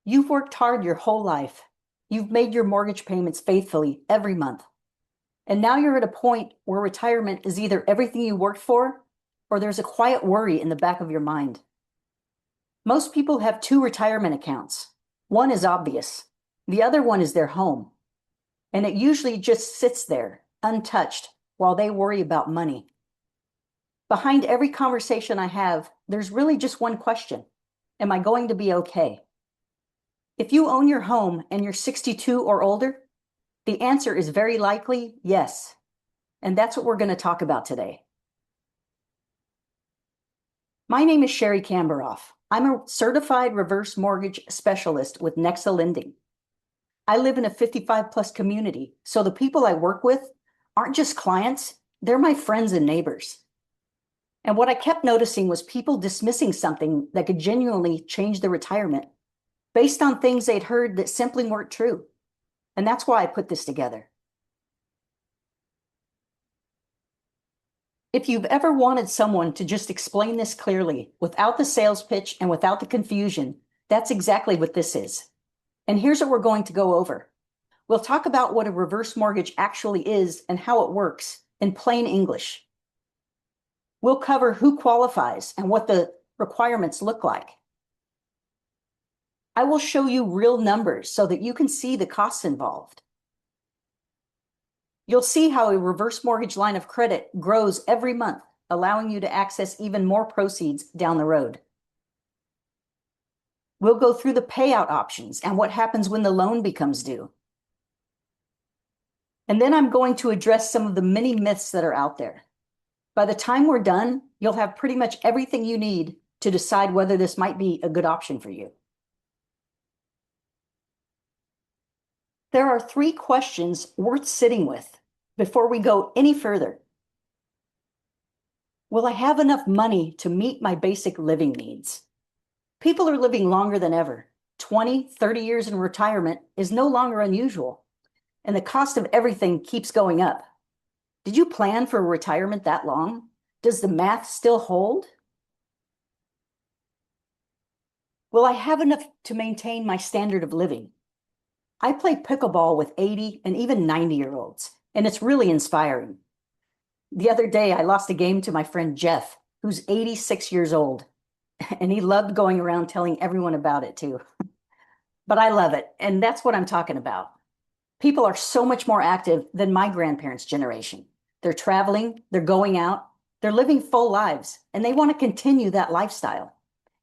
You've worked hard your whole life. You've made your mortgage payments faithfully every month. And now you're at a point where retirement is either everything you worked for or there's a quiet worry in the back of your mind. Most people have two retirement accounts. One is obvious. The other one is their home. And it usually just sits there, untouched, while they worry about money. Behind every conversation I have, there's really just one question. Am I going to be okay? If you own your home and you're 62 or older, the answer is very likely yes. And that's what we're going to talk about today. My name is Sherry Camberoff. I'm a certified reverse mortgage specialist with Nexa Lending. I live in a 55 plus community, so the people I work with aren't just clients, they're my friends and neighbors. And what I kept noticing was people dismissing something that could genuinely change their retirement based on things they'd heard that simply weren't true. And that's why I put this together. If you've ever wanted someone to just explain this clearly, without the sales pitch and without the confusion, that's exactly what this is. And here's what we're going to go over. We'll talk about what a reverse mortgage actually is and how it works in plain English. We'll cover who qualifies and what the requirements look like. I will show you real numbers so that you can see the costs involved. You'll see how a reverse mortgage line of credit grows every month, allowing you to access even more proceeds down the road. We'll go through the payout options and what happens when the loan becomes due. And then I'm going to address some of the many myths that are out there. By the time we're done, you'll have pretty much everything you need to decide whether this might be a good option for you. There are 3 questions worth sitting with before we go any further. Will I have enough money to meet my basic living needs? People are living longer than ever. 20, 30 years in retirement is no longer unusual, and the cost of everything keeps going up. Did you plan for retirement that long? Does the math still hold? Will I have enough to maintain my standard of living? I play pickleball with 80 and even 90-year-olds, and it's really inspiring. The other day, I lost a game to my friend Jeff, who's 86 years old, and he loved going around telling everyone about it too. But I love it, and that's what I'm talking about. People are so much more active than my grandparents' generation. They're traveling, they're going out, they're living full lives, and they want to continue that lifestyle.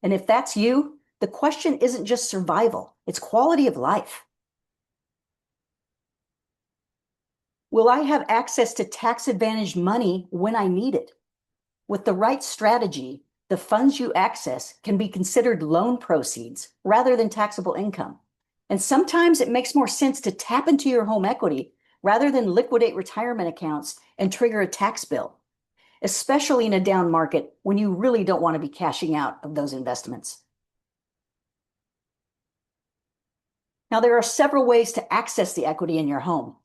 And if that's you, the question isn't just survival, it's quality of life. Will I have access to tax-advantaged money when I need it? With the right strategy, the funds you access can be considered loan proceeds rather than taxable income. And sometimes it makes more sense to tap into your home equity rather than liquidate retirement accounts and trigger a tax bill, especially in a down market when you really don't want to be cashing out of those investments. Now, there are several ways to access the equity in your home.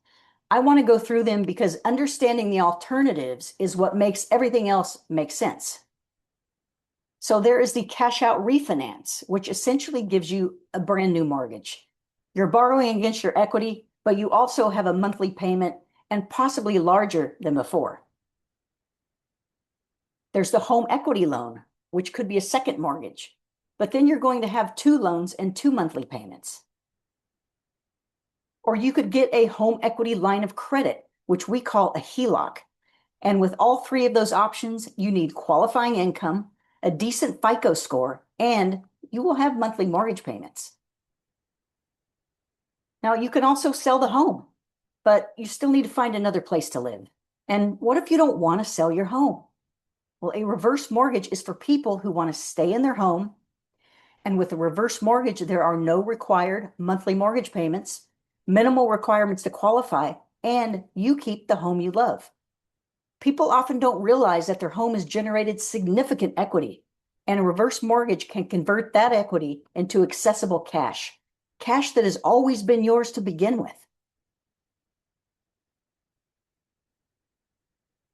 I want to go through them because understanding the alternatives is what makes everything else make sense. So there is the cash out refinance, which essentially gives you a brand new mortgage. You're borrowing against your equity, but you also have a monthly payment and possibly larger than before. There's the home equity loan, which could be a second mortgage, but then you're going to have 2 loans and 2 monthly payments. Or you could get a home equity line of credit, which we call a HELOC. And with all 3 of those options, you need qualifying income, a decent FICO score, and you will have monthly mortgage payments. Now, you can also sell the home, but you still need to find another place to live. And what if you don't want to sell your home? Well, a reverse mortgage is for people who want to stay in their home. And with a reverse mortgage, there are no required monthly mortgage payments, minimal requirements to qualify, and you keep the home you love. People often don't realize that their home has generated significant equity, and a reverse mortgage can convert that equity into accessible cash that has always been yours to begin with.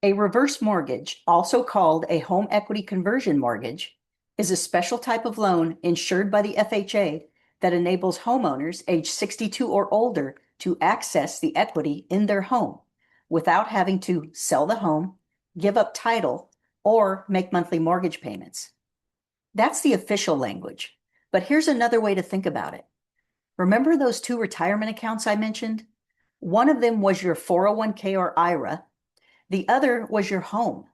A reverse mortgage, also called a home equity conversion mortgage, is a special type of loan insured by the FHA that enables homeowners age 62 or older to access the equity in their home without having to sell the home, give up title, or make monthly mortgage payments. That's the official language. But here's another way to think about it. Remember those two retirement accounts I mentioned? One of them was your 401k or IRA. The other was your home.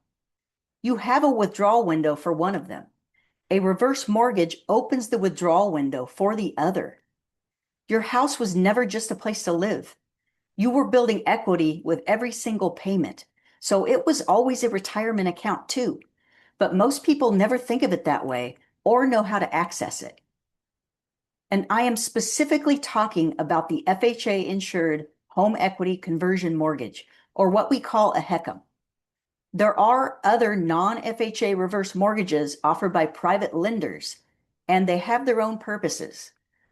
You have a withdrawal window for one of them. A reverse mortgage opens the withdrawal window for the other. Your house was never just a place to live. You were building equity with every single payment. So it was always a retirement account too. But most people never think of it that way or know how to access it. And I am specifically talking about the FHA insured home equity conversion mortgage, or what we call a HECM. There are other non-FHA reverse mortgages offered by private lenders, and they have their own purposes.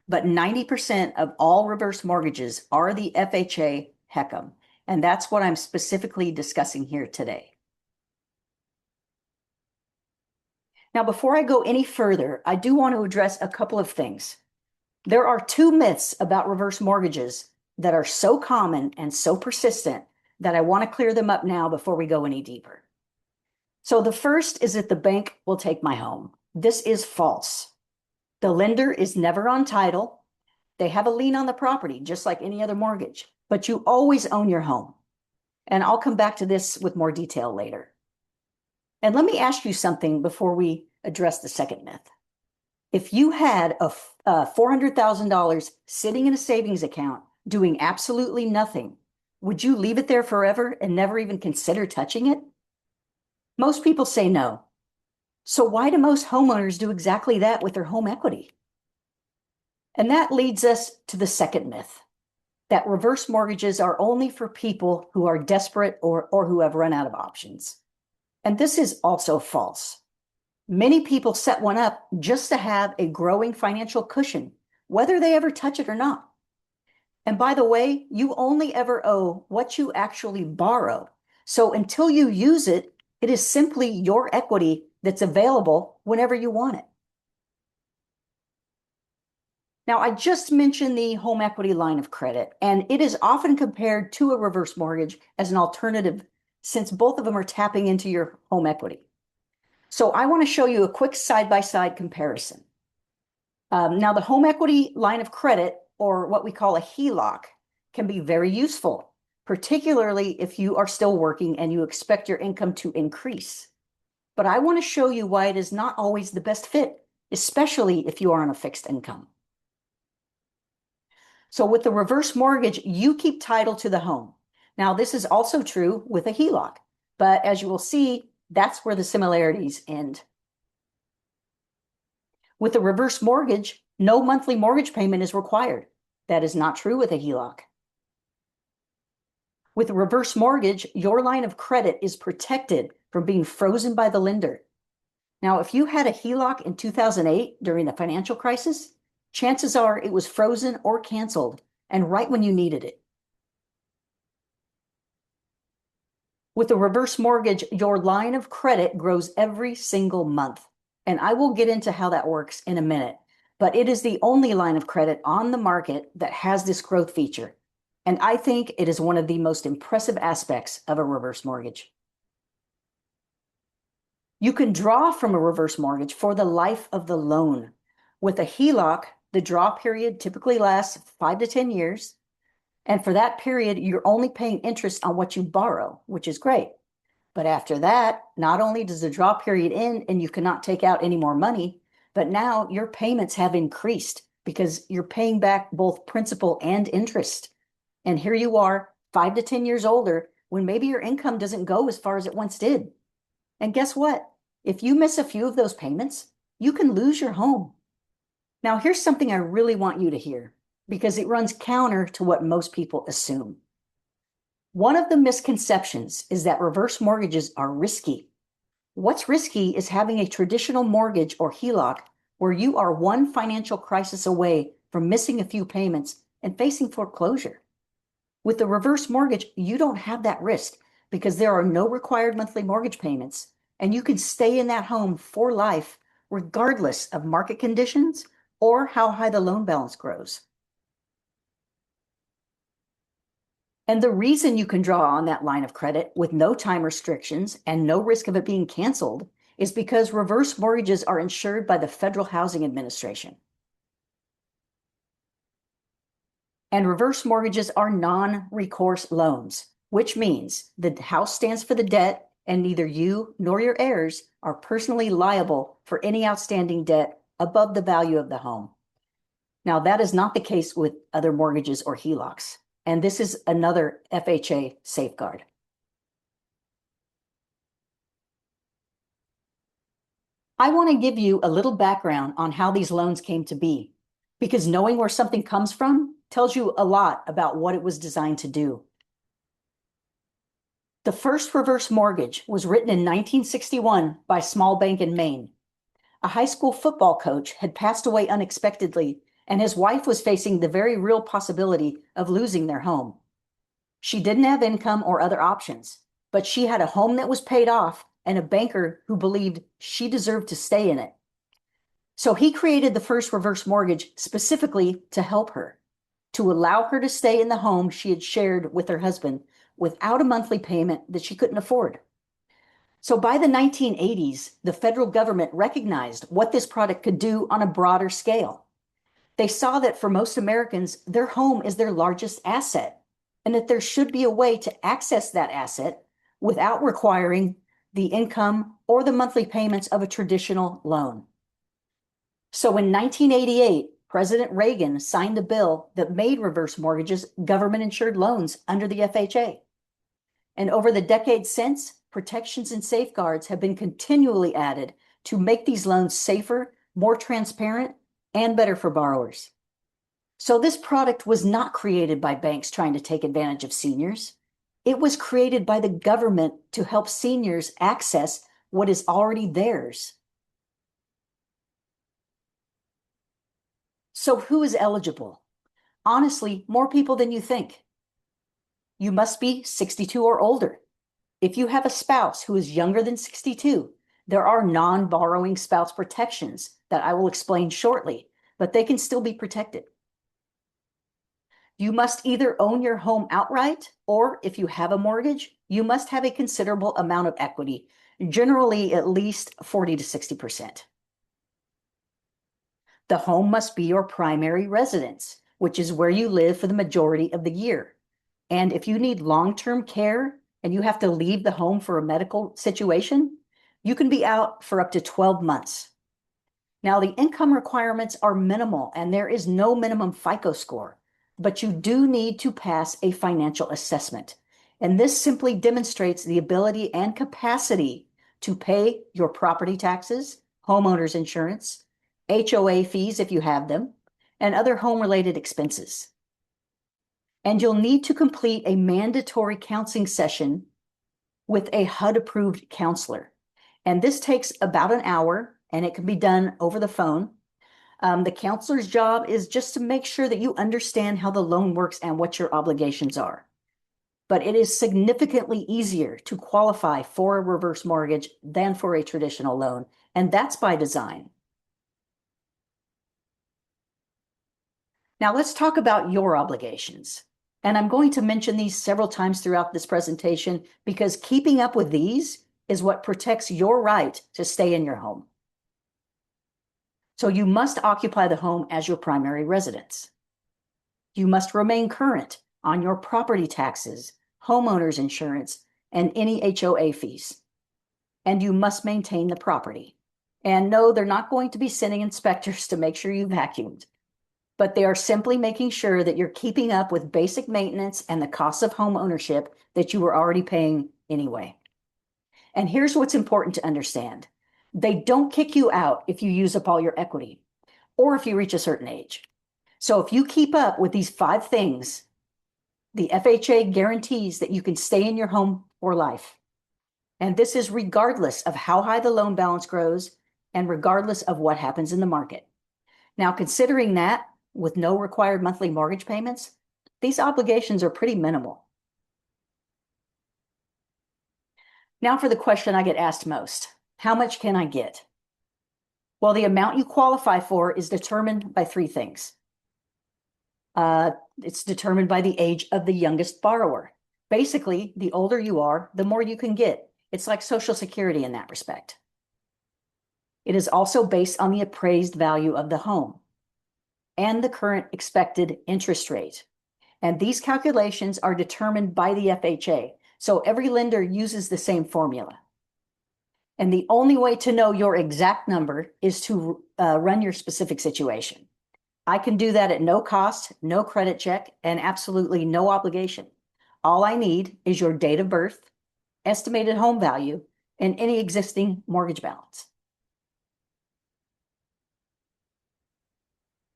But 90% of all reverse mortgages are the FHA HECM, and that's what I'm specifically discussing here today. Now, before I go any further, I do want to address a couple of things. There are two myths about reverse mortgages that are so common and so persistent that I want to clear them up now before we go any deeper. So the first is that the bank will take my home. This is false. The lender is never on title. They have a lien on the property, just like any other mortgage, but you always own your home. And I'll come back to this with more detail later. And let me ask you something before we address the second myth. If you had a $400,000 sitting in a savings account doing absolutely nothing, would you leave it there forever and never even consider touching it? Most people say no. So why do most homeowners do exactly that with their home equity? And that leads us to the second myth, that reverse mortgages are only for people who are desperate or who have run out of options. And this is also false. Many people set one up just to have a growing financial cushion, whether they ever touch it or not. And by the way, you only ever owe what you actually borrow. So until you use it, it is simply your equity that's available whenever you want it. Now, I just mentioned the home equity line of credit, and it is often compared to a reverse mortgage as an alternative since both of them are tapping into your home equity. So I want to show you a quick side-by-side comparison. Now, the home equity line of credit, or what we call a HELOC, can be very useful, particularly if you are still working and you expect your income to increase. But I want to show you why it is not always the best fit, especially if you are on a fixed income. So with the reverse mortgage, you keep title to the home. Now, this is also true with a HELOC, but as you will see, that's where the similarities end. With a reverse mortgage, no monthly mortgage payment is required. That is not true with a HELOC. With a reverse mortgage, your line of credit is protected from being frozen by the lender. Now, if you had a HELOC in 2008 during the financial crisis, chances are it was frozen or canceled, and right when you needed it. With a reverse mortgage, your line of credit grows every single month. And I will get into how that works in a minute, but it is the only line of credit on the market that has this growth feature. And I think it is one of the most impressive aspects of a reverse mortgage. You can draw from a reverse mortgage for the life of the loan. With a HELOC, the draw period typically lasts 5 to 10 years. And for that period, you're only paying interest on what you borrow, which is great. But after that, not only does the draw period end and you cannot take out any more money, but now your payments have increased because you're paying back both principal and interest. And here you are, 5 to 10 years older, when maybe your income doesn't go as far as it once did. And guess what? If you miss a few of those payments, you can lose your home. Now, here's something I really want you to hear, because it runs counter to what most people assume. One of the misconceptions is that reverse mortgages are risky. What's risky is having a traditional mortgage or HELOC where you are one financial crisis away from missing a few payments and facing foreclosure. With the reverse mortgage, you don't have that risk because there are no required monthly mortgage payments, and you can stay in that home for life regardless of market conditions or how high the loan balance grows. And the reason you can draw on that line of credit with no time restrictions and no risk of it being canceled is because reverse mortgages are insured by the Federal Housing Administration. And reverse mortgages are non-recourse loans, which means the house stands for the debt and neither you nor your heirs are personally liable for any outstanding debt above the value of the home. Now, that is not the case with other mortgages or HELOCs, and this is another FHA safeguard. I want to give you a little background on how these loans came to be, because knowing where something comes from tells you a lot about what it was designed to do. The first reverse mortgage was written in 1961 by a small bank in Maine. A high school football coach had passed away unexpectedly, and his wife was facing the very real possibility of losing their home. She didn't have income or other options, but she had a home that was paid off and a banker who believed she deserved to stay in it. So he created the first reverse mortgage specifically to help her, to allow her to stay in the home she had shared with her husband without a monthly payment that she couldn't afford. So by the 1980s, the federal government recognized what this product could do on a broader scale. They saw that for most Americans, their home is their largest asset, and that there should be a way to access that asset without requiring the income or the monthly payments of a traditional loan. So in 1988, President Reagan signed a bill that made reverse mortgages government-insured loans under the FHA. And over the decades since, protections and safeguards have been continually added to make these loans safer, more transparent, and better for borrowers. So this product was not created by banks trying to take advantage of seniors. It was created by the government to help seniors access what is already theirs. So who is eligible? Honestly, more people than you think. You must be 62 or older. If you have a spouse who is younger than 62, there are non-borrowing spouse protections that I will explain shortly, but they can still be protected. You must either own your home outright, or if you have a mortgage, you must have a considerable amount of equity, generally at least 40 to 60%. The home must be your primary residence, which is where you live for the majority of the year. And if you need long-term care and you have to leave the home for a medical situation, you can be out for up to 12 months. Now, the income requirements are minimal and there is no minimum FICO score, but you do need to pass a financial assessment. And this simply demonstrates the ability and capacity to pay your property taxes, homeowners insurance, HOA fees if you have them, and other home-related expenses. And you'll need to complete a mandatory counseling session with a HUD-approved counselor. And this takes about an hour, and it can be done over the phone. The counselor's job is just to make sure that you understand how the loan works and what your obligations are. But it is significantly easier to qualify for a reverse mortgage than for a traditional loan, and that's by design. Now let's talk about your obligations. And I'm going to mention these several times throughout this presentation because keeping up with these is what protects your right to stay in your home. So you must occupy the home as your primary residence. You must remain current on your property taxes, homeowners insurance, and any HOA fees. And you must maintain the property. And no, they're not going to be sending inspectors to make sure you vacuumed, but they are simply making sure that you're keeping up with basic maintenance and the costs of home ownership that you were already paying anyway. And here's what's important to understand. They don't kick you out if you use up all your equity or if you reach a certain age. So if you keep up with these 5 things, the FHA guarantees that you can stay in your home for life. And this is regardless of how high the loan balance grows and regardless of what happens in the market. Now, considering that, with no required monthly mortgage payments, these obligations are pretty minimal. Now for the question I get asked most. How much can I get? Well, the amount you qualify for is determined by three things. It's determined by the age of the youngest borrower. Basically, the older you are, the more you can get. It's like Social Security in that respect. It is also based on the appraised value of the home and the current expected interest rate. And these calculations are determined by the FHA. So every lender uses the same formula. And the only way to know your exact number is to run your specific situation. I can do that at no cost, no credit check, and absolutely no obligation. All I need is your date of birth, estimated home value, and any existing mortgage balance.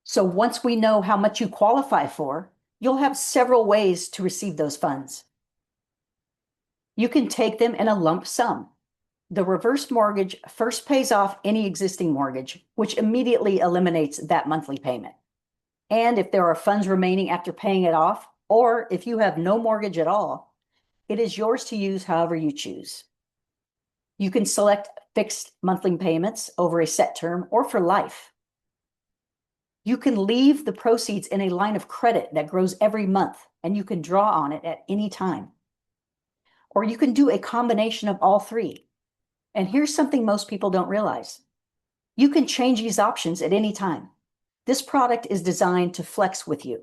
So once we know how much you qualify for, you'll have several ways to receive those funds. You can take them in a lump sum. The reverse mortgage first pays off any existing mortgage, which immediately eliminates that monthly payment. And if there are funds remaining after paying it off, or if you have no mortgage at all, it is yours to use however you choose. You can select fixed monthly payments over a set term or for life. You can leave the proceeds in a line of credit that grows every month, and you can draw on it at any time. Or you can do a combination of all three. And here's something most people don't realize. You can change these options at any time. This product is designed to flex with you.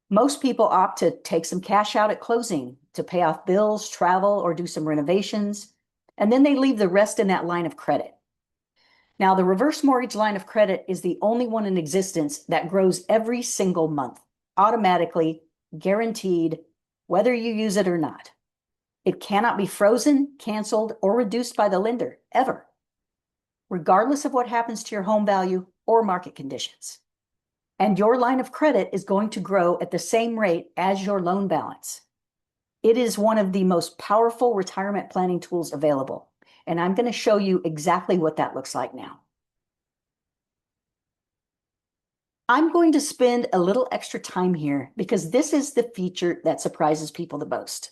Most people opt to take some cash out at closing to pay off bills, travel, or do some renovations, and then they leave the rest in that line of credit. Now, the reverse mortgage line of credit is the only one in existence that grows every single month, automatically, guaranteed, whether you use it or not. It cannot be frozen, canceled, or reduced by the lender, ever, regardless of what happens to your home value or market conditions. And your line of credit is going to grow at the same rate as your loan balance. It is one of the most powerful retirement planning tools available, and I'm going to show you exactly what that looks like now. I'm going to spend a little extra time here because this is the feature that surprises people the most.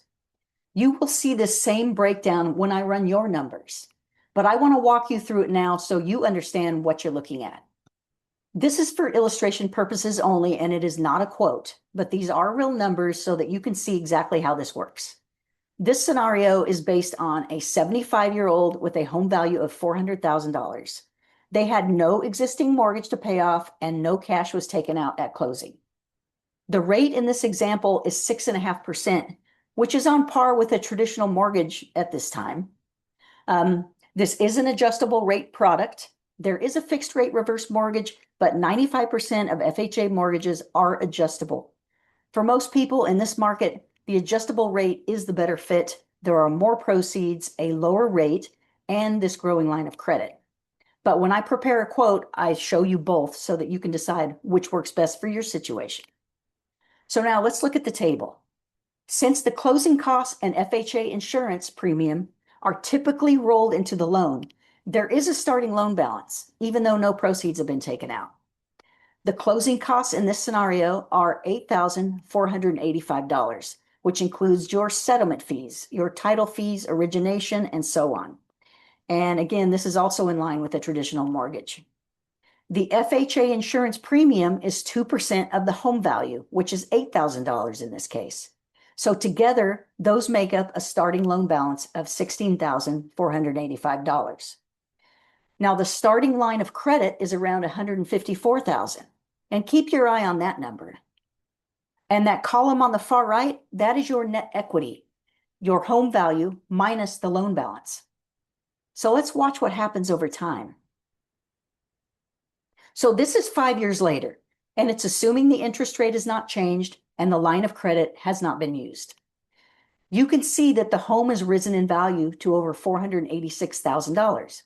You will see the same breakdown when I run your numbers, but I want to walk you through it now so you understand what you're looking at. This is for illustration purposes only, and it is not a quote, but these are real numbers so that you can see exactly how this works. This scenario is based on a 75-year-old with a home value of $400,000. They had no existing mortgage to pay off and no cash was taken out at closing. The rate in this example is 6.5%, which is on par with a traditional mortgage at this time. This is an adjustable rate product. There is a fixed rate reverse mortgage, but 95% of FHA mortgages are adjustable. For most people in this market, the adjustable rate is the better fit. There are more proceeds, a lower rate, and this growing line of credit. But when I prepare a quote, I show you both so that you can decide which works best for your situation. So now let's look at the table. Since the closing costs and FHA insurance premium are typically rolled into the loan, there is a starting loan balance, even though no proceeds have been taken out. The closing costs in this scenario are $8,485, which includes your settlement fees, your title fees, origination, and so on. And again, this is also in line with a traditional mortgage. The FHA insurance premium is 2% of the home value, which is $8,000 in this case. So together, those make up a starting loan balance of $16,485. Now, the starting line of credit is around $154,000, and keep your eye on that number. And that column on the far right, that is your net equity, your home value minus the loan balance. So let's watch what happens over time. So this is 5 years later, and it's assuming the interest rate has not changed and the line of credit has not been used. You can see that the home has risen in value to over $486,000.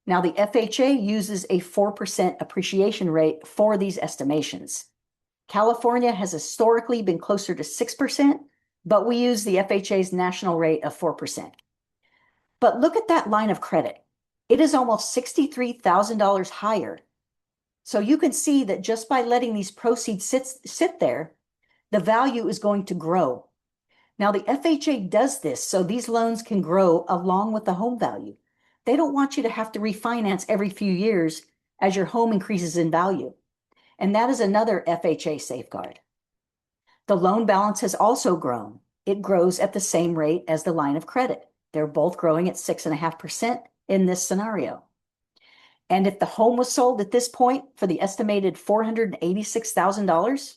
Now, the FHA uses a 4% appreciation rate for these estimations. California has historically been closer to 6%, but we use the FHA's national rate of 4%. But look at that line of credit. It is almost $63,000 higher. So you can see that just by letting these proceeds sit there, the value is going to grow. Now, the FHA does this so these loans can grow along with the home value. They don't want you to have to refinance every few years as your home increases in value. And that is another FHA safeguard. The loan balance has also grown. It grows at the same rate as the line of credit. They're both growing at 6.5% in this scenario. And if the home was sold at this point for the estimated $486,000,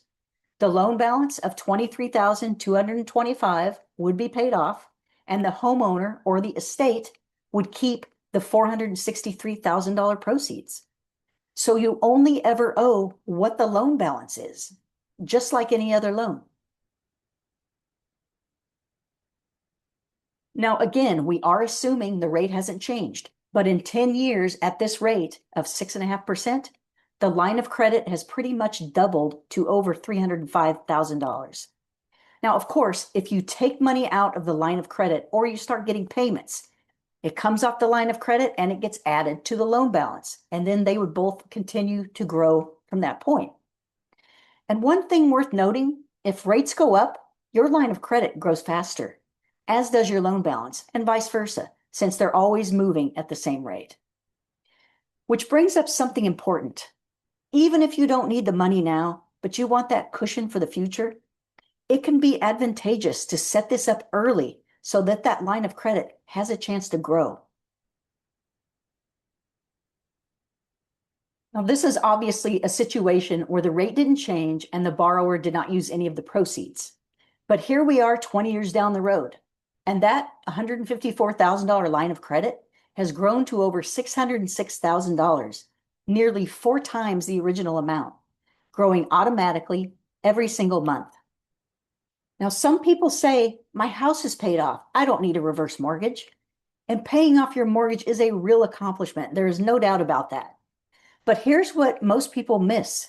the loan balance of $23,225 would be paid off, and the homeowner or the estate would keep the $463,000 proceeds. So you only ever owe what the loan balance is, just like any other loan. Now, again, we are assuming the rate hasn't changed, but in 10 years at this rate of 6.5%, the line of credit has pretty much doubled to over $305,000. Now, of course, if you take money out of the line of credit or you start getting payments, it comes off the line of credit and it gets added to the loan balance. And then they would both continue to grow from that point. And one thing worth noting, if rates go up, your line of credit grows faster, as does your loan balance, and vice versa, since they're always moving at the same rate. Which brings up something important. Even if you don't need the money now, but you want that cushion for the future, it can be advantageous to set this up early so that that line of credit has a chance to grow. Now, this is obviously a situation where the rate didn't change and the borrower did not use any of the proceeds. But here we are 20 years down the road, and that $154,000 line of credit has grown to over $606,000, nearly 4 times the original amount, growing automatically every single month. Now, some people say, my house is paid off. I don't need a reverse mortgage. And paying off your mortgage is a real accomplishment. There is no doubt about that. But here's what most people miss.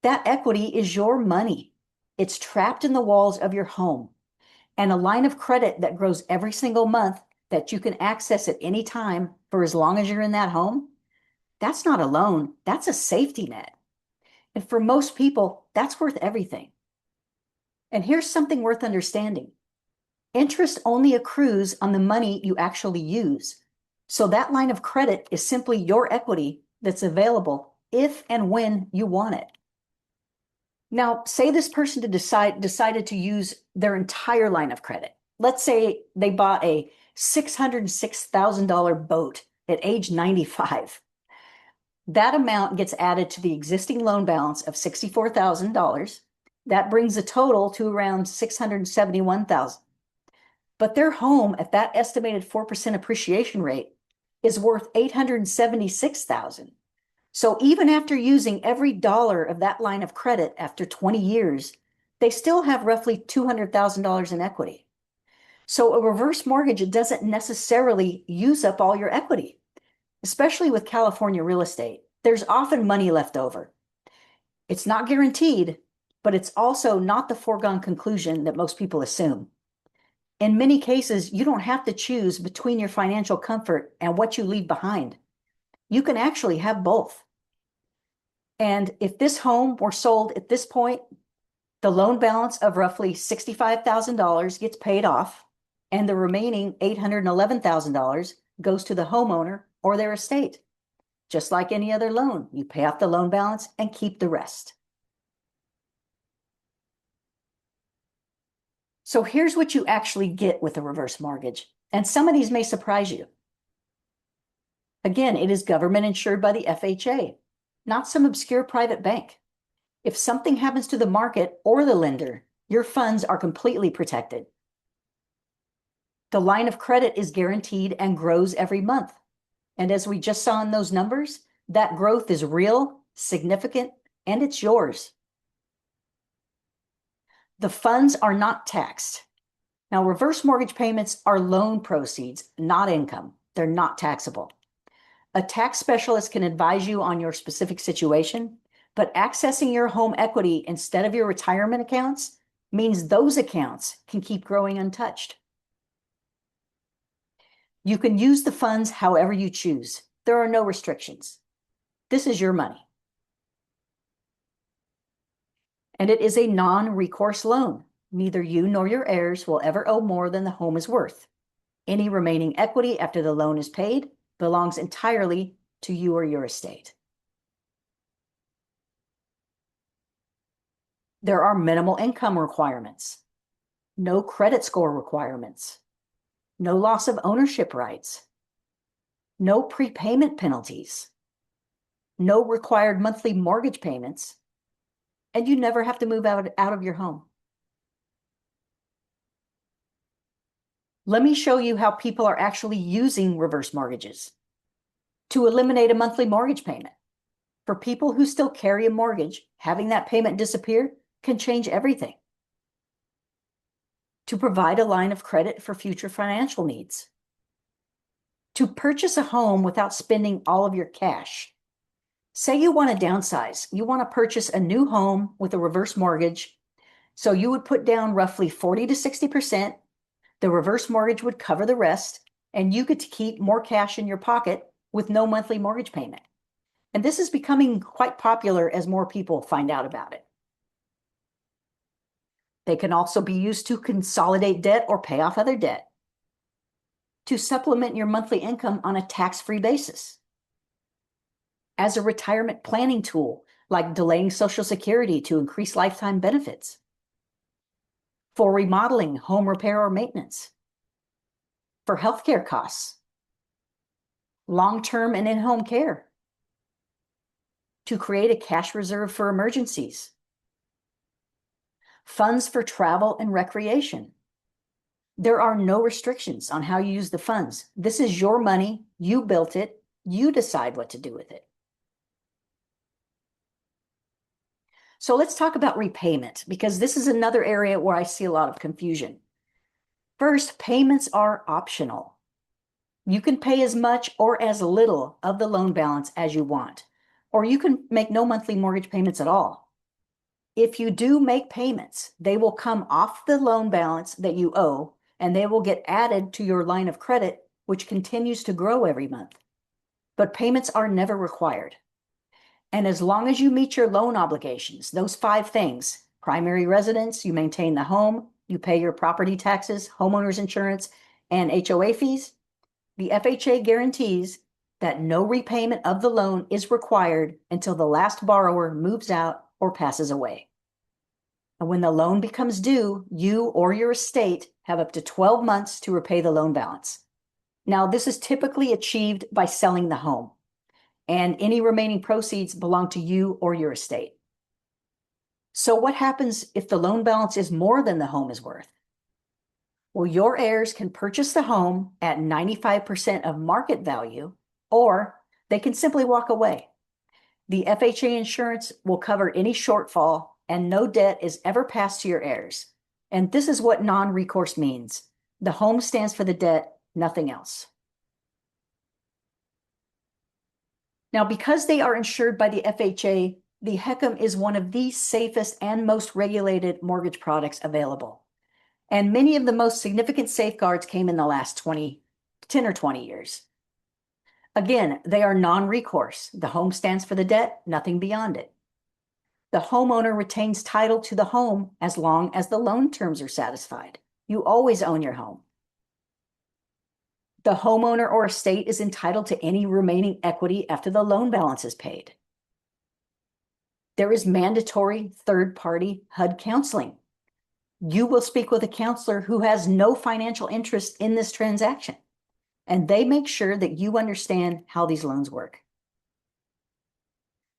That equity is your money. It's trapped in the walls of your home. And a line of credit that grows every single month that you can access at any time for as long as you're in that home, that's not a loan. That's a safety net. And for most people, that's worth everything. And here's something worth understanding. Interest only accrues on the money you actually use. So that line of credit is simply your equity that's available if and when you want it. Now, say this person decided to use their entire line of credit. Let's say they bought a $606,000 boat at age 95. That amount gets added to the existing loan balance of $64,000. That brings the total to around $671,000. But their home at that estimated 4% appreciation rate is worth $876,000. So even after using every dollar of that line of credit after 20 years, they still have roughly $200,000 in equity. So a reverse mortgage doesn't necessarily use up all your equity, especially with California real estate. There's often money left over. It's not guaranteed, but it's also not the foregone conclusion that most people assume. In many cases, you don't have to choose between your financial comfort and what you leave behind. You can actually have both. And if this home were sold at this point, the loan balance of roughly $65,000 gets paid off, and the remaining $811,000 goes to the homeowner or their estate. Just like any other loan, you pay off the loan balance and keep the rest. So here's what you actually get with a reverse mortgage, and some of these may surprise you. Again, it is government insured by the FHA, not some obscure private bank. If something happens to the market or the lender, your funds are completely protected. The line of credit is guaranteed and grows every month. And as we just saw in those numbers, that growth is real, significant, and it's yours. The funds are not taxed. Now, reverse mortgage payments are loan proceeds, not income. They're not taxable. A tax specialist can advise you on your specific situation, but accessing your home equity instead of your retirement accounts means those accounts can keep growing untouched. You can use the funds however you choose. There are no restrictions. This is your money. And it is a non-recourse loan. Neither you nor your heirs will ever owe more than the home is worth. Any remaining equity after the loan is paid belongs entirely to you or your estate. There are minimal income requirements, no credit score requirements, no loss of ownership rights, no prepayment penalties, no required monthly mortgage payments, and you never have to move out of your home. Let me show you how people are actually using reverse mortgages to eliminate a monthly mortgage payment. For people who still carry a mortgage, having that payment disappear can change everything. To provide a line of credit for future financial needs. To purchase a home without spending all of your cash. Say you want to downsize. You want to purchase a new home with a reverse mortgage. So you would put down roughly 40 to 60%. The reverse mortgage would cover the rest, and you get to keep more cash in your pocket with no monthly mortgage payment. And this is becoming quite popular as more people find out about it. They can also be used to consolidate debt or pay off other debt, to supplement your monthly income on a tax-free basis, as a retirement planning tool, like delaying Social Security to increase lifetime benefits, for remodeling, home repair or maintenance, for healthcare costs, long-term and in-home care, to create a cash reserve for emergencies, funds for travel and recreation. There are no restrictions on how you use the funds. This is your money. You built it. You decide what to do with it. So let's talk about repayment, because this is another area where I see a lot of confusion. First, payments are optional. You can pay as much or as little of the loan balance as you want, or you can make no monthly mortgage payments at all. If you do make payments, they will come off the loan balance that you owe, and they will get added to your line of credit, which continues to grow every month. But payments are never required. And as long as you meet your loan obligations, those 5 things: primary residence, you maintain the home, you pay your property taxes, homeowners insurance, and HOA fees, the FHA guarantees that no repayment of the loan is required until the last borrower moves out or passes away. And when the loan becomes due, you or your estate have up to 12 months to repay the loan balance. Now, this is typically achieved by selling the home, and any remaining proceeds belong to you or your estate. So what happens if the loan balance is more than the home is worth? Well, your heirs can purchase the home at 95% of market value, or they can simply walk away. The FHA insurance will cover any shortfall, and no debt is ever passed to your heirs. And this is what non-recourse means. The home stands for the debt, nothing else. Now, because they are insured by the FHA, the HECM is one of the safest and most regulated mortgage products available. And many of the most significant safeguards came in the last 10 or 20 years. Again, they are non-recourse. The home stands for the debt, nothing beyond it. The homeowner retains title to the home as long as the loan terms are satisfied. You always own your home. The homeowner or estate is entitled to any remaining equity after the loan balance is paid. There is mandatory third-party HUD counseling. You will speak with a counselor who has no financial interest in this transaction, and they make sure that you understand how these loans work.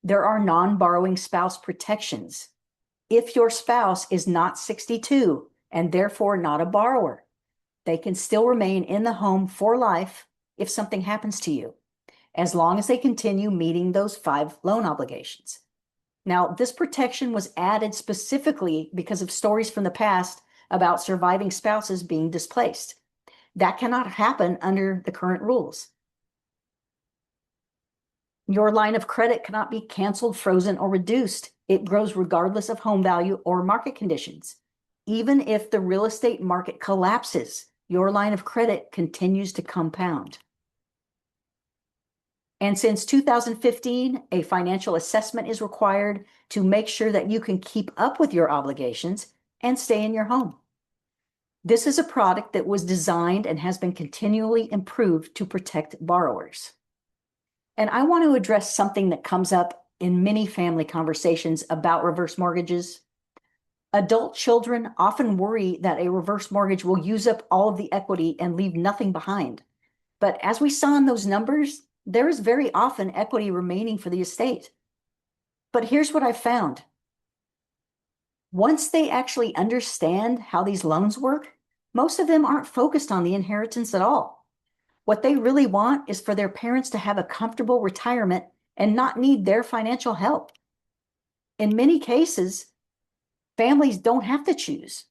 There are non-borrowing spouse protections. If your spouse is not 62 and therefore not a borrower, they can still remain in the home for life if something happens to you, as long as they continue meeting those 5 loan obligations. Now, this protection was added specifically because of stories from the past about surviving spouses being displaced. That cannot happen under the current rules. Your line of credit cannot be canceled, frozen, or reduced. It grows regardless of home value or market conditions. Even if the real estate market collapses, your line of credit continues to compound. And since 2015, a financial assessment is required to make sure that you can keep up with your obligations and stay in your home. This is a product that was designed and has been continually improved to protect borrowers. And I want to address something that comes up in many family conversations about reverse mortgages: Adult children often worry that a reverse mortgage will use up all of the equity and leave nothing behind. But as we saw in those numbers, there is very often equity remaining for the estate. But here's what I found. Once they actually understand how these loans work, most of them aren't focused on the inheritance at all. What they really want is for their parents to have a comfortable retirement and not need their financial help. In many cases, families don't have to choose,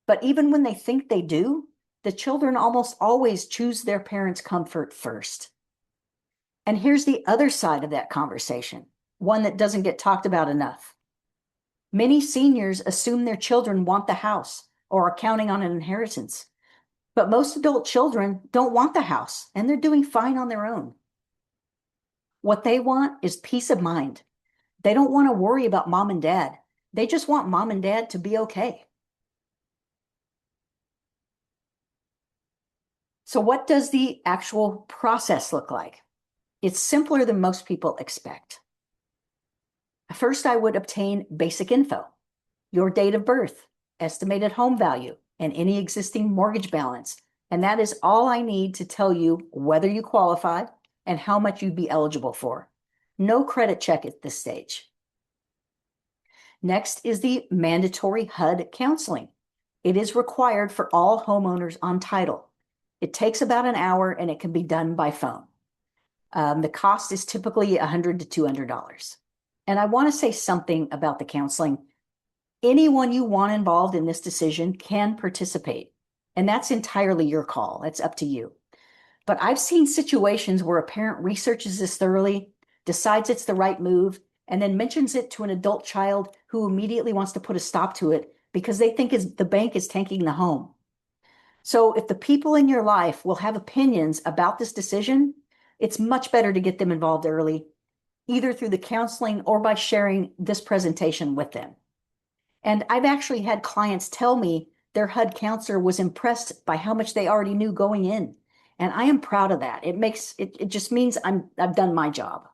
but even when they think they do, the children almost always choose their parents' comfort first. And here's the other side of that conversation, one that doesn't get talked about enough. Many seniors assume their children want the house or are counting on an inheritance, but most adult children don't want the house and they're doing fine on their own. What they want is peace of mind. They don't want to worry about mom and dad. They just want mom and dad to be okay. So what does the actual process look like? It's simpler than most people expect. First, I would obtain basic info, your date of birth, estimated home value, and any existing mortgage balance. And that is all I need to tell you whether you qualify and how much you'd be eligible for. No credit check at this stage. Next is the mandatory HUD counseling. It is required for all homeowners on title. It takes about an hour and it can be done by phone. The cost is typically $100 to $200. And I want to say something about the counseling. Anyone you want involved in this decision can participate, and that's entirely your call. It's up to you. But I've seen situations where a parent researches this thoroughly, decides it's the right move, and then mentions it to an adult child who immediately wants to put a stop to it because they think the bank is tanking the home. So if the people in your life will have opinions about this decision, it's much better to get them involved early, either through the counseling or by sharing this presentation with them. And I've actually had clients tell me their HUD counselor was impressed by how much they already knew going in. And I am proud of that. It just means I've done my job.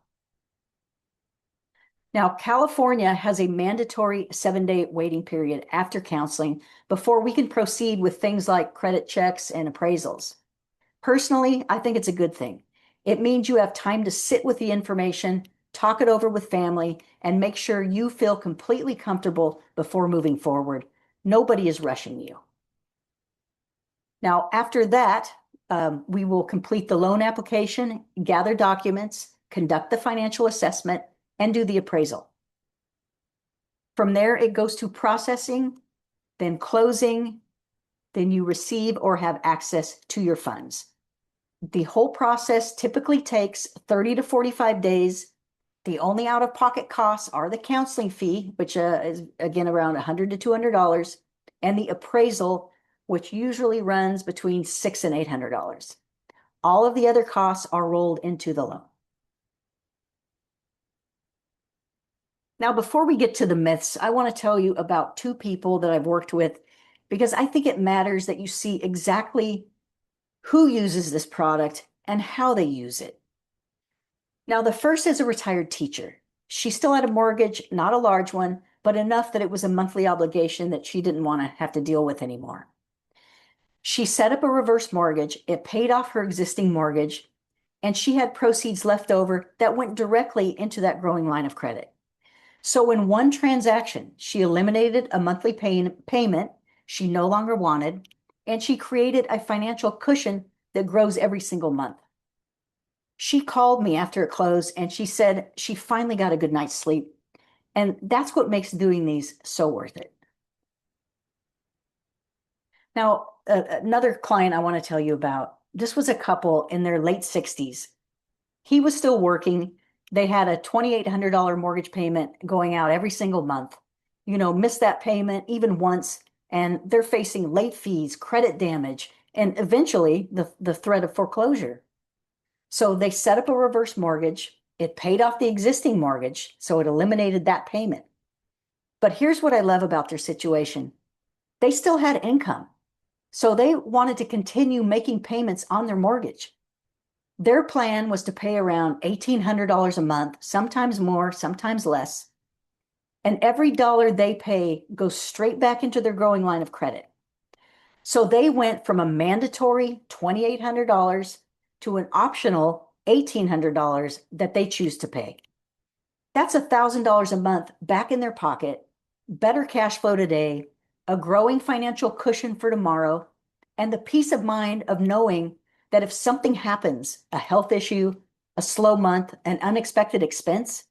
Now, California has a mandatory 7-day waiting period after counseling before we can proceed with things like credit checks and appraisals. Personally, I think it's a good thing. It means you have time to sit with the information, talk it over with family, and make sure you feel completely comfortable before moving forward. Nobody is rushing you. Now, after that, we will complete the loan application, gather documents, conduct the financial assessment, and do the appraisal. From there, it goes to processing, then closing, then you receive or have access to your funds. The whole process typically takes 30 to 45 days. The only out-of-pocket costs are the counseling fee, which is, again, around $100 to $200, and the appraisal, which usually runs between $600 and $800. All of the other costs are rolled into the loan. Now, before we get to the myths, I want to tell you about two people that I've worked with because I think it matters that you see exactly who uses this product and how they use it. Now, the first is a retired teacher. She still had a mortgage, not a large one, but enough that it was a monthly obligation that she didn't want to have to deal with anymore. She set up a reverse mortgage. It paid off her existing mortgage, and she had proceeds left over that went directly into that growing line of credit. So in one transaction, she eliminated a monthly payment she no longer wanted, and she created a financial cushion that grows every single month. She called me after it closed, and she said she finally got a good night's sleep. And that's what makes doing these so worth it. Now, another client I want to tell you about, this was a couple in their late 60s. He was still working. They had a $2,800 mortgage payment going out every single month. Missed that payment even once, and they're facing late fees, credit damage, and eventually the threat of foreclosure. So they set up a reverse mortgage. It paid off the existing mortgage, so it eliminated that payment. But here's what I love about their situation. They still had income, so they wanted to continue making payments on their mortgage. Their plan was to pay around $1,800 a month, sometimes more, sometimes less. And every dollar they pay goes straight back into their growing line of credit. So they went from a mandatory $2,800 to an optional $1,800 that they choose to pay. That's $1,000 a month back in their pocket, better cash flow today, a growing financial cushion for tomorrow, and the peace of mind of knowing that if something happens, a health issue, a slow month, an unexpected expense,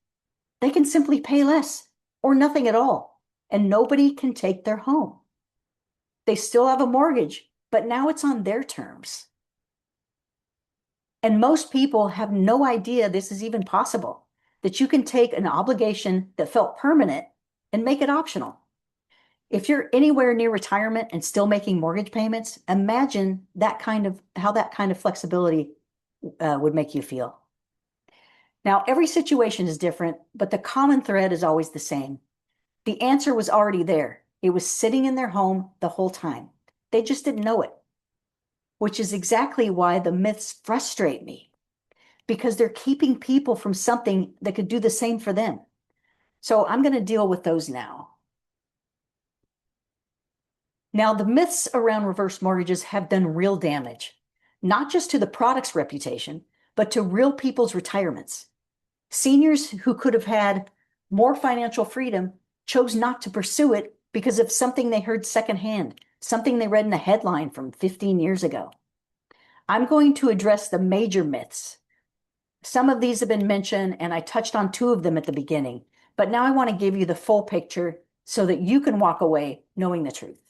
they can simply pay less or nothing at all, and nobody can take their home. They still have a mortgage, but now it's on their terms. And most people have no idea this is even possible, that you can take an obligation that felt permanent and make it optional. If you're anywhere near retirement and still making mortgage payments, imagine how that kind of flexibility would make you feel. Now, every situation is different, but the common thread is always the same. The answer was already there. It was sitting in their home the whole time. They just didn't know it, which is exactly why the myths frustrate me, because they're keeping people from something that could do the same for them. So I'm going to deal with those now. Now, the myths around reverse mortgages have done real damage, not just to the product's reputation, but to real people's retirements. Seniors who could have had more financial freedom chose not to pursue it because of something they heard secondhand, something they read in a headline from 15 years ago. I'm going to address the major myths. Some of these have been mentioned, and I touched on 2 of them at the beginning, but now I want to give you the full picture so that you can walk away knowing the truth.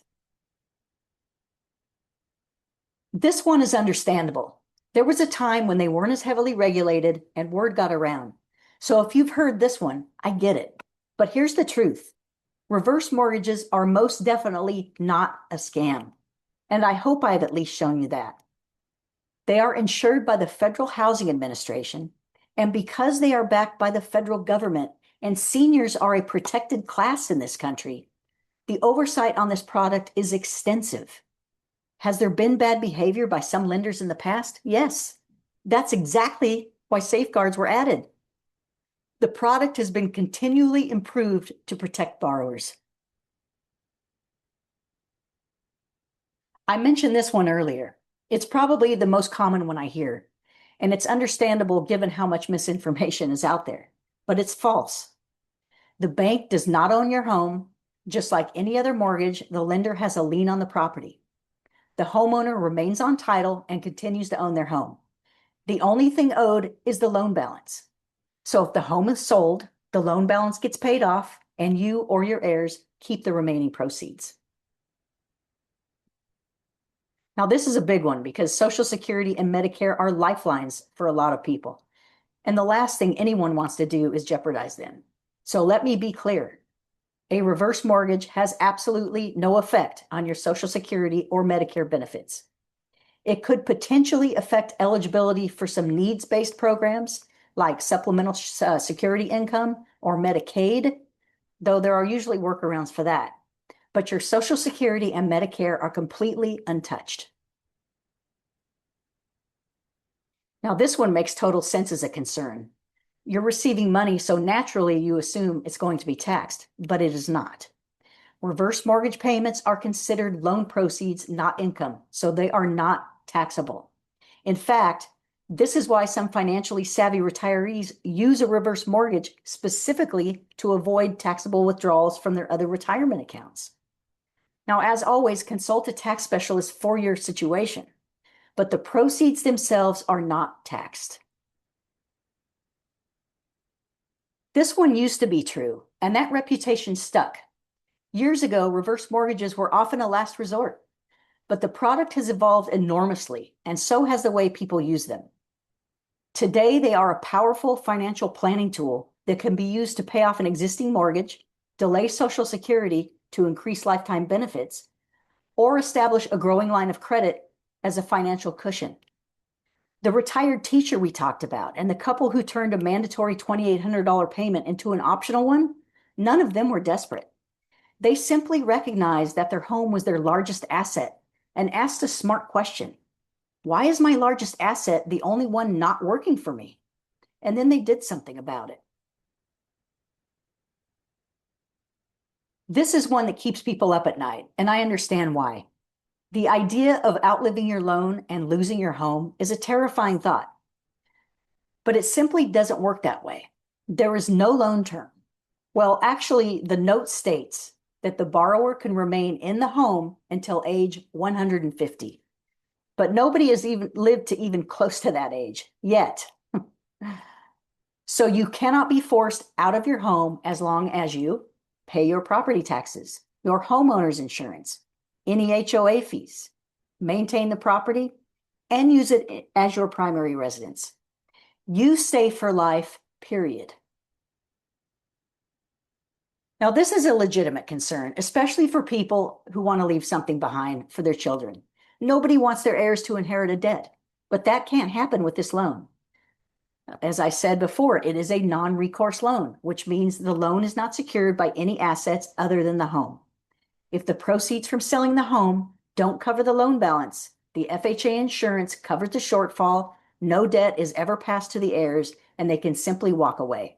This one is understandable. There was a time when they weren't as heavily regulated and word got around. So if you've heard this one, I get it. But here's the truth. Reverse mortgages are most definitely not a scam. And I hope I've at least shown you that. They are insured by the Federal Housing Administration. And because they are backed by the federal government and seniors are a protected class in this country, the oversight on this product is extensive. Has there been bad behavior by some lenders in the past? Yes. That's exactly why safeguards were added. The product has been continually improved to protect borrowers. I mentioned this one earlier. It's probably the most common one I hear, and it's understandable given how much misinformation is out there, but it's false. The bank does not own your home. Just like any other mortgage, the lender has a lien on the property. The homeowner remains on title and continues to own their home. The only thing owed is the loan balance. So if the home is sold, the loan balance gets paid off, and you or your heirs keep the remaining proceeds. Now, this is a big one because Social Security and Medicare are lifelines for a lot of people. And the last thing anyone wants to do is jeopardize them. So let me be clear. A reverse mortgage has absolutely no effect on your Social Security or Medicare benefits. It could potentially affect eligibility for some needs-based programs like supplemental security income or Medicaid, though there are usually workarounds for that. But your Social Security and Medicare are completely untouched. Now, this one makes total sense as a concern. You're receiving money, so naturally you assume it's going to be taxed, but it is not. Reverse mortgage payments are considered loan proceeds, not income, so they are not taxable. In fact, this is why some financially savvy retirees use a reverse mortgage specifically to avoid taxable withdrawals from their other retirement accounts. Now, as always, consult a tax specialist for your situation, but the proceeds themselves are not taxed. This one used to be true, and that reputation stuck. Years ago, reverse mortgages were often a last resort, but the product has evolved enormously, and so has the way people use them. Today, they are a powerful financial planning tool that can be used to pay off an existing mortgage, delay Social Security to increase lifetime benefits, or establish a growing line of credit as a financial cushion. The retired teacher we talked about and the couple who turned a mandatory $2,800 payment into an optional one, none of them were desperate. They simply recognized that their home was their largest asset and asked a smart question. Why is my largest asset the only one not working for me? And then they did something about it. This is one that keeps people up at night, and I understand why. The idea of outliving your loan and losing your home is a terrifying thought, but it simply doesn't work that way. There is no loan term. Well, actually, the note states that the borrower can remain in the home until age 150, but nobody has even lived to even close to that age yet. So you cannot be forced out of your home as long as you pay your property taxes, your homeowner's insurance, any HOA fees, maintain the property, and use it as your primary residence. You stay for life, period. Now, this is a legitimate concern, especially for people who want to leave something behind for their children. Nobody wants their heirs to inherit a debt, but that can't happen with this loan. As I said before, it is a non-recourse loan, which means the loan is not secured by any assets other than the home. If the proceeds from selling the home don't cover the loan balance, the FHA insurance covers the shortfall, no debt is ever passed to the heirs, and they can simply walk away.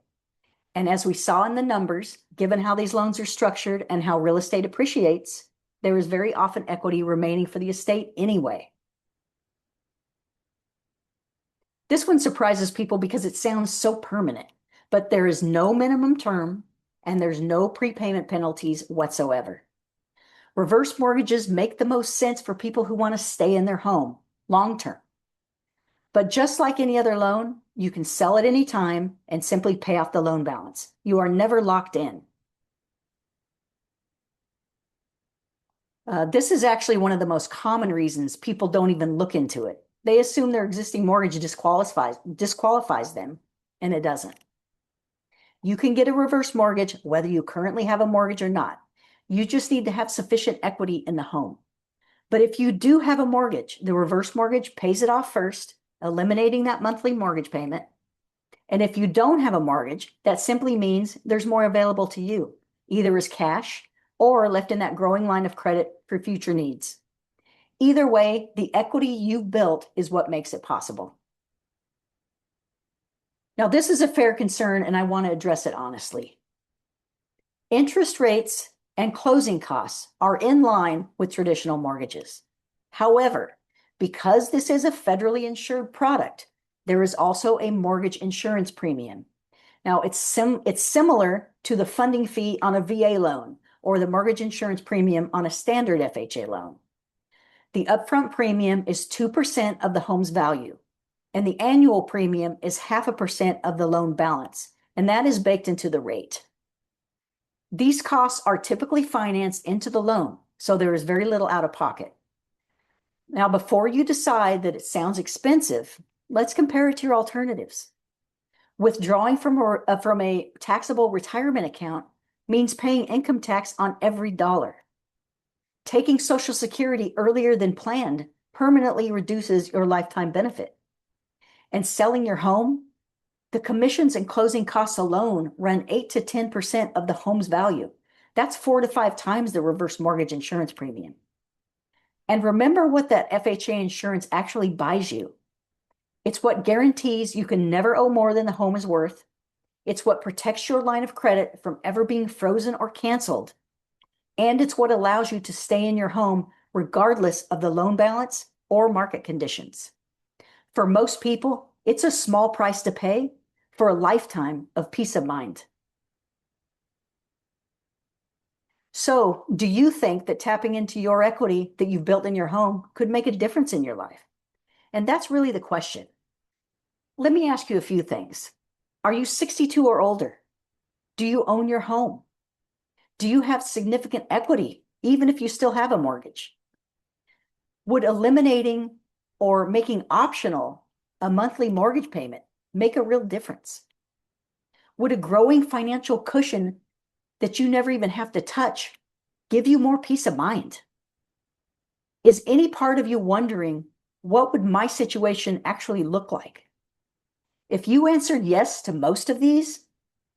And as we saw in the numbers, given how these loans are structured and how real estate appreciates, there is very often equity remaining for the estate anyway. This one surprises people because it sounds so permanent, but there is no minimum term and there's no prepayment penalties whatsoever. Reverse mortgages make the most sense for people who want to stay in their home long term. But just like any other loan, you can sell at any time and simply pay off the loan balance. You are never locked in. This is actually one of the most common reasons people don't even look into it. They assume their existing mortgage disqualifies them, and it doesn't. You can get a reverse mortgage whether you currently have a mortgage or not. You just need to have sufficient equity in the home. But if you do have a mortgage, the reverse mortgage pays it off first, eliminating that monthly mortgage payment. And if you don't have a mortgage, that simply means there's more available to you, either as cash or left in that growing line of credit for future needs. Either way, the equity you've built is what makes it possible. Now, this is a fair concern, and I want to address it honestly. Interest rates and closing costs are in line with traditional mortgages. However, because this is a federally insured product, there is also a mortgage insurance premium. Now, it's similar to the funding fee on a VA loan or the mortgage insurance premium on a standard FHA loan. The upfront premium is 2% of the home's value, and the annual premium is 0.5% of the loan balance, and that is baked into the rate. These costs are typically financed into the loan, so there is very little out of pocket. Now, before you decide that it sounds expensive, let's compare it to your alternatives. Withdrawing from a taxable retirement account means paying income tax on every dollar. Taking Social Security earlier than planned permanently reduces your lifetime benefit. And selling your home, the commissions and closing costs alone run 8 to 10% of the home's value. That's 4 to 5 times the reverse mortgage insurance premium. And remember what that FHA insurance actually buys you. It's what guarantees you can never owe more than the home is worth. It's what protects your line of credit from ever being frozen or canceled. And it's what allows you to stay in your home regardless of the loan balance or market conditions. For most people, it's a small price to pay for a lifetime of peace of mind. So, do you think that tapping into your equity that you've built in your home could make a difference in your life? And that's really the question. Let me ask you a few things. Are you 62 or older? Do you own your home? Do you have significant equity, even if you still have a mortgage? Would eliminating or making optional a monthly mortgage payment make a real difference? Would a growing financial cushion that you never even have to touch give you more peace of mind? Is any part of you wondering, what would my situation actually look like? If you answered yes to most of these,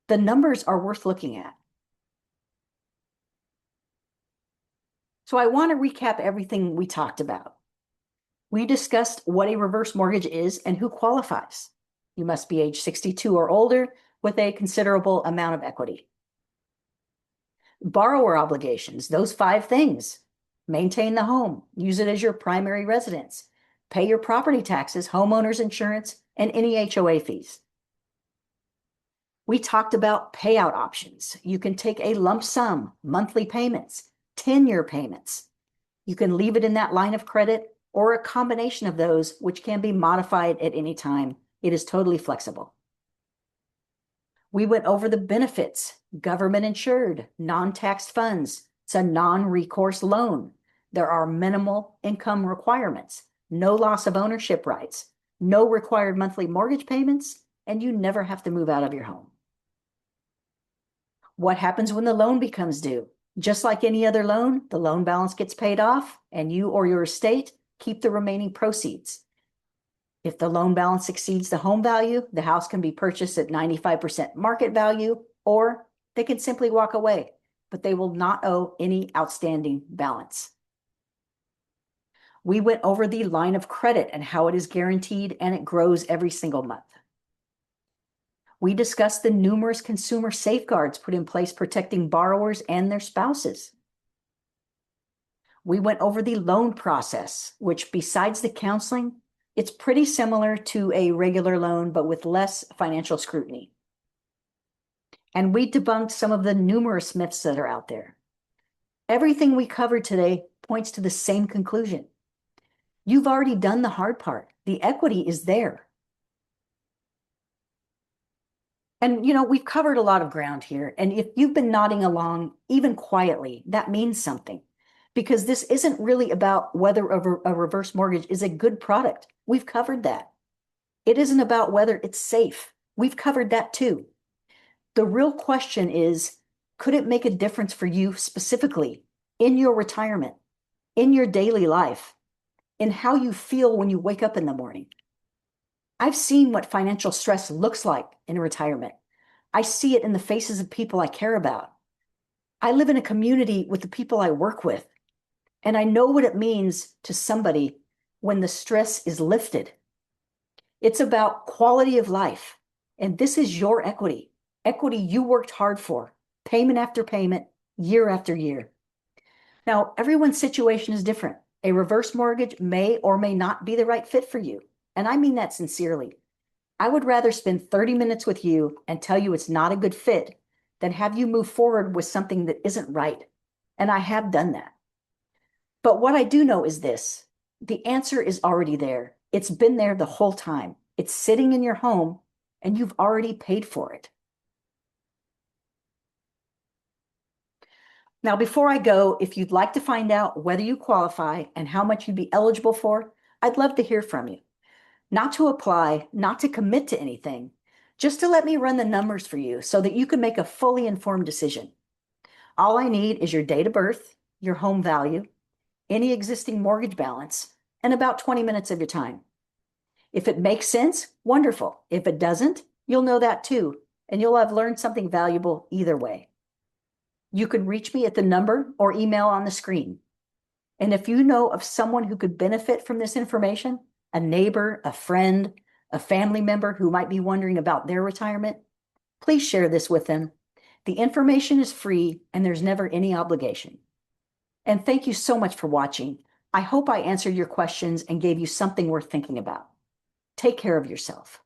the numbers are worth looking at. So I want to recap everything we talked about. We discussed what a reverse mortgage is and who qualifies. You must be age 62 or older with a considerable amount of equity. Borrower obligations, those 5 things. Maintain the home, use it as your primary residence, pay your property taxes, homeowners insurance, and any HOA fees. We talked about payout options. You can take a lump sum, monthly payments, 10-year payments. You can leave it in that line of credit or a combination of those, which can be modified at any time. It is totally flexible. We went over the benefits, government insured, non-taxed funds. It's a non-recourse loan. There are minimal income requirements, no loss of ownership rights, no required monthly mortgage payments, and you never have to move out of your home. What happens when the loan becomes due? Just like any other loan, the loan balance gets paid off and you or your estate keep the remaining proceeds. If the loan balance exceeds the home value, the house can be purchased at 95% market value, or they can simply walk away, but they will not owe any outstanding balance. We went over the line of credit and how it is guaranteed and it grows every single month. We discussed the numerous consumer safeguards put in place protecting borrowers and their spouses. We went over the loan process, which besides the counseling, it's pretty similar to a regular loan, but with less financial scrutiny. And we debunked some of the numerous myths that are out there. Everything we covered today points to the same conclusion. You've already done the hard part. The equity is there. And, we've covered a lot of ground here. And if you've been nodding along, even quietly, that means something. Because this isn't really about whether a reverse mortgage is a good product. We've covered that. It isn't about whether it's safe. We've covered that too. The real question is, could it make a difference for you specifically in your retirement, in your daily life, in how you feel when you wake up in the morning? I've seen what financial stress looks like in retirement. I see it in the faces of people I care about. I live in a community with the people I work with. And I know what it means to somebody when the stress is lifted. It's about quality of life. And this is your equity, equity you worked hard for, payment after payment, year after year. Now, everyone's situation is different. A reverse mortgage may or may not be the right fit for you. And I mean that sincerely. I would rather spend 30 minutes with you and tell you it's not a good fit than have you move forward with something that isn't right. And I have done that. But what I do know is this: the answer is already there. It's been there the whole time. It's sitting in your home and you've already paid for it. Now, before I go, if you'd like to find out whether you qualify and how much you'd be eligible for, I'd love to hear from you. Not to apply, not to commit to anything, just to let me run the numbers for you so that you can make a fully informed decision. All I need is your date of birth, your home value, any existing mortgage balance, and about 20 minutes of your time. If it makes sense, wonderful. If it doesn't, you'll know that too, and you'll have learned something valuable either way. You can reach me at the number or email on the screen. And if you know of someone who could benefit from this information, a neighbor, a friend, a family member who might be wondering about their retirement, please share this with them. The information is free and there's never any obligation. And thank you so much for watching. I hope I answered your questions and gave you something worth thinking about. Take care of yourself.